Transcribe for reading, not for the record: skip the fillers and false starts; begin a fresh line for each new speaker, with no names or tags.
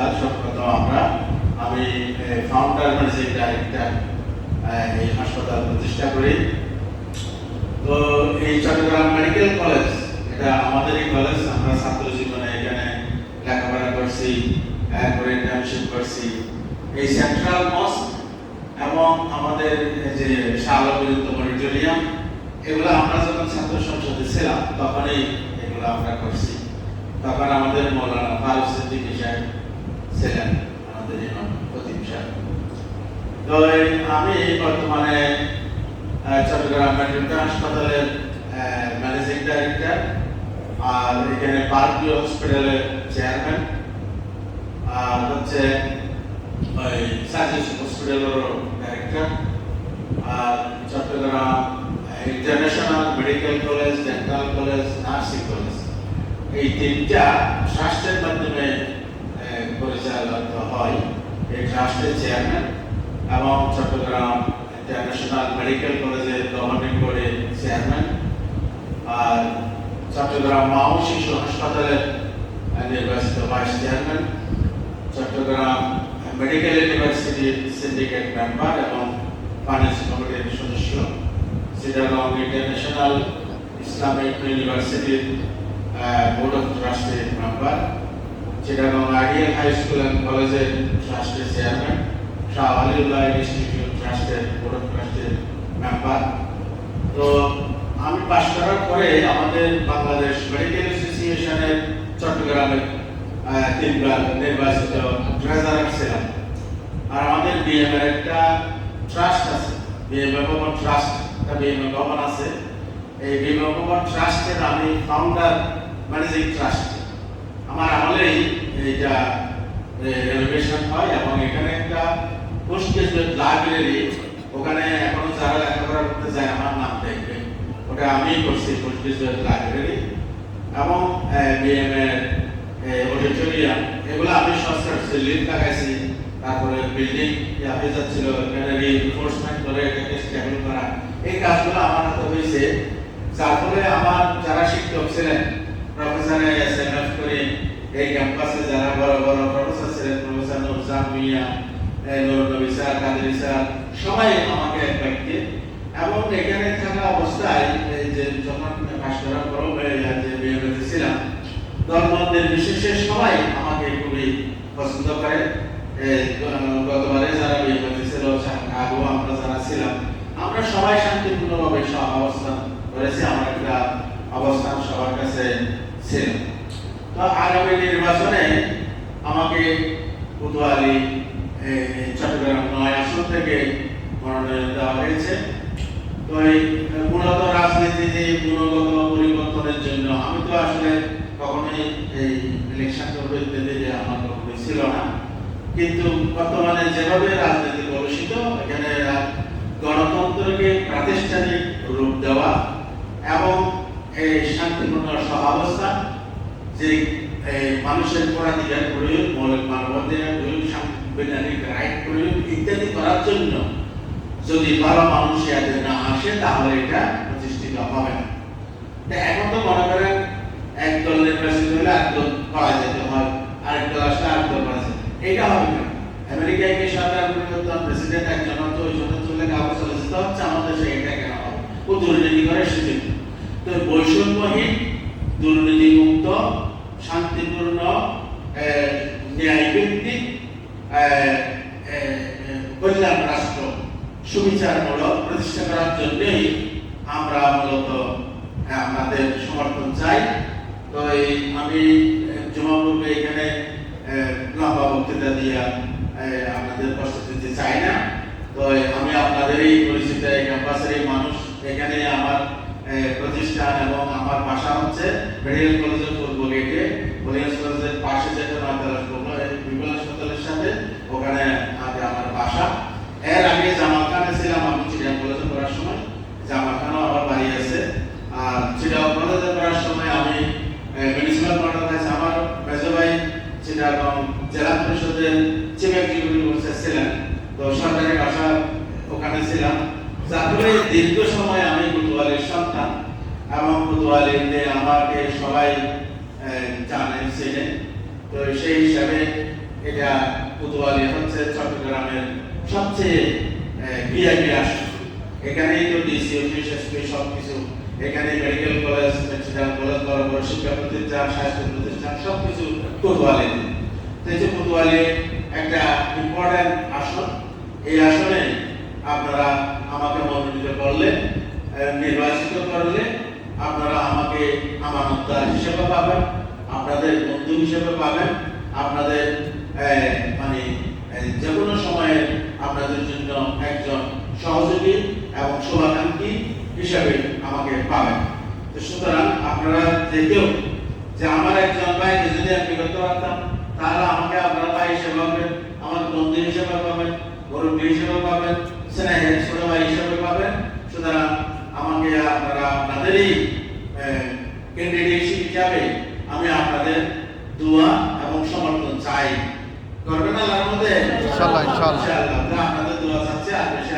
হাসপাতাল সর্বপ্রথম আমি ফাউন্ডার ম্যানেজিং ডাইরেক্টর এই হাসপাতাল প্রতিষ্ঠা করি। তো এই চট্টগ্রাম মেডিকেল কলেজ এটা আমাদেরই কলেজ। আমরা ছাত্র জীবনে এখানে লেখাপড়া করছি, এরপরে ইন্টার্নশিপ করছি। এই সেন্ট্রাল মস্ক এবং আমাদের যে শাহ আলম অডিটোরিয়াম, এগুলো আমরা যখন ছাত্র সংসদে ছিলাম তখনই এগুলো আমরা করছি। তখন আমাদের মৌলানা ফারুক সিদ্দিকী সাহেব ছিলেন আমাদের ইমাম খতিব সাহেব। তো আমি বর্তমানে চট্টগ্রাম মেট্রো হাসপাতালের ম্যানেজিং ডাইরেক্টর, আর এখানে পার্কভিউ হসপিটালের চেয়ারম্যান, আর হচ্ছে ওই সার্জিস হসপিটালের ডাইরেক্টর, আর Chattogram international medical college, dental college, nursing college, এই তিনটা ট্রাস্টের মাধ্যমে পরিচালিত হয়। এই ট্রাস্টের চেয়ারম্যান এবং চট্টগ্রাম ইন্টারন্যাশনাল মেডিকেল কলেজের গভর্নিং বোর্ডের চেয়ারম্যান, আর চট্টগ্রাম মা ও শিশু হাসপাতালের নির্বাচিত ভাইস চেয়ারম্যান, চট্টগ্রাম মেডিকেল ইউনিভার্সিটির সিন্ডিকেট মেম্বার এবং ফাইন্যান্স কমিটির সদস্য, চিটাগং ইন্টারন্যাশনাল ইসলামিক ইউনিভার্সিটির বোর্ড অফ ট্রাস্টের member, Chittagong ideal high school and কলেজের ট্রাস্টের চেয়ারম্যান, শাহ ওয়ালিউল্লাহ ইনস্টিটিউট ট্রাস্টের বোর্ড অফ ট্রাস্টের মেম্বার। তো আমি পাশ করার পরে আমাদের বাংলাদেশ মেডিকেল অ্যাসোসিয়েশনের চট্টগ্রামের 3 বার নির্বাচিত ট্রেজারার ছিলাম। আর আমাদের বিএম এর একটা ট্রাস্ট আছে, বিএম ভবন ট্রাস্ট, একটা বিএম ভবন আছে। এই বিএম ভবন ট্রাস্টের আমি ফাউন্ডার ম্যানেজিং ট্রাস্ট। আমার আমলেই এইটা রেনোভেশন হয় এবং এখানে একটা পোস্ট গ্রাজুয়েট লাইব্রেরি, ওখানে এখনো যারা লেখাপড়া করতে যায় আমার নাম দেখবে, ওটা আমি করছি পোস্ট গ্রাজুয়েট লাইব্রেরি। এবং বিএম এর অডিটোরিয়াম, এগুলো আমি সংস্কার করছি, লিফট লাগাইছি, তারপরে বিল্ডিং হয়ে যাচ্ছিল, এখানে রিইনফোর্সমেন্ট করে এটাকে স্টেবল করা, এই কাজগুলো আমার হাতে হয়েছে। যার ফলে আমার যারা শিক্ষক ছিলেন, প্রফেসর এসএমএফ করে এই ক্যাম্পাসে যারা বড় বড় প্রফেসর ছিলেন, প্রফেসর নুরজান মিয়া, নূর নবী স্যার, কাদের স্যার, সবাই আমাকে একবারকে, এবং এখানে থাকা অবস্থায় এই যে যখন পাশ করার পর যে বিএমএতে ছিলাম, দলমতের বিশেষে সবাই আমাকে খুবই পছন্দ করে। গতবারে যারা বিএমএতে ছিল, আগেও আমরা যারা ছিলাম, আমরা সবাই শান্তিপূর্ণভাবে অবস্থান করেছি। আমার একটা অবস্থান সবার কাছে ছিল। তো আগামী নির্বাচনে আমাকে কোতোয়ালি চট্টগ্রাম 9 আসন থেকে মনোনয়ন দেওয়া হয়েছে। তো এই মূলত রাজনীতিতে গুণগত পরিবর্তনের জন্য আমি তো আসলে কখনোই এই ইলেকশন করবো ইত্যাদি আমার কখনোই ছিল না। কিন্তু বর্তমানে যেভাবে রাজনীতি কলুষিত, এখানে গণতন্ত্রকে প্রাতিষ্ঠানিক রূপ দেওয়া এবং এই শান্তিপূর্ণ সহাবস্থান, যে মানুষের অধিকার প্রয়োগ, মৌলিক মানবাধিকার প্রয়োগ, সাংবিধানিক রাইট প্রয়োগ ইত্যাদি করার জন্য যদি ভালো মানুষ না আসে, তাহলে এটা প্রতিষ্ঠিত হবে না। এখন তো মনে করেন একদল নির্বাচিত হলে একদল করা যেতে হয়, আরেকদল আসলে আরেকদল করা যেতে, এটা হবে না। আমেরিকায় কি সরকার পরিবর্তন, প্রেসিডেন্ট একজন তো ওই জন্য চলে কাউকে চলে যেতে হচ্ছে, আমাদের দেশে এটা কেন হবে? ও দুর্নীতি করে সুযোগ। তো বৈষম্যহীন, দুর্নীতিমুক্ত, শান্তিপূর্ণ, ন্যায়ভিত্তিক কল্যাণ রাষ্ট্র, সুবিচারমূলক প্রতিষ্ঠা করার জন্যই আমরা মূলত আমাদের সমর্থন চাই। তো আমি জমাপূর্বে এখানে লম্বা বক্তৃতা দিয়ে আপনাদের কষ্ট দিতে চাই না। তো আমি আপনাদেরই পরিচিত ক্যাম্পাসের মানুষ, এখানে আমার প্রতিষ্ঠান এবং আমার বাসা হচ্ছে মেডিকেল কলেজের পূর্ব গেটে, কলেজ কলেজের পাশে যেটা বিমল হাসপাতালের সাথে, ওখানে আমার বাসা। এর আগে জামালখানে ছিলাম আমি চিড়িয়া কলেজে পড়ার সময়, জামালখানেও আমার বাড়ি আছে। আর চিড়িয়া কলেজে পড়ার সময় আমি মিউনিসিপাল কর্ডার কাছে আমার মেজো ভাই চিটাগং জেলা পরিষদের চিফ এক্সিকিউটিভ অফিসার ছিলেন। তো সরকারি বাসা ওখানে ছিলাম। যার ফলে দীর্ঘ সময় আমি কোতোয়ালির সন্তান এবং কোতোয়ালিতে আমাকে সবাই জানেন, ছিলেন। তো সেই হিসাবে এটা এটা কোতোয়ালি হচ্ছে চট্টগ্রামের সবচেয়ে ভিআইপি আসন। এখানেই তো ডিসি অফিস, এসপি সব কিছু, এখানে মেডিকেল কলেজ, মেডিকেল কলেজ, বড় বড় শিক্ষা প্রতিষ্ঠান, স্বাস্থ্য প্রতিষ্ঠান সব কিছু কোতোয়ালিতে। তো কোতোয়ালি একটা ইম্পর্টেন্ট আসন। এই আসনে আপনারা আমাকে মনোনীত করলে, নির্বাচিত করলে আপনারা আমাকে আমানতদার হিসেবে পাবেন, আপনাদের বন্ধু হিসেবে পাবেন, আপনাদের মানে যে কোনো সময়ে আপনাদের জন্য একজন সহযোগী এবং শুভাকাঙ্ক্ষী হিসেবে আমাকে পাবেন। তো সুতরাং আপনারা যে কেউ যে আমার একজন ভাইকে যদি আমি করতে পারতাম, তাহলে আমাকে আপনারা ভাই হিসেবে পাবেন, আমার বন্ধু হিসেবে পাবেন, মুরব্বী হিসেবে পাবেন, স্নেহের ছোট ভাই হিসেবে পাবেন। সুতরাং আমাকে আপনারা আপনাদেরই ক্যান্ডিডেট হিসাবে আমি আপনাদের দোয়া এবং সমর্থন চাই। করবেন আল্লাহর মধ্যে?
ইনশাআল্লাহ, ইনশাআল্লাহ।
আপনাদের দোয়া চাচ্ছি, আর বেশি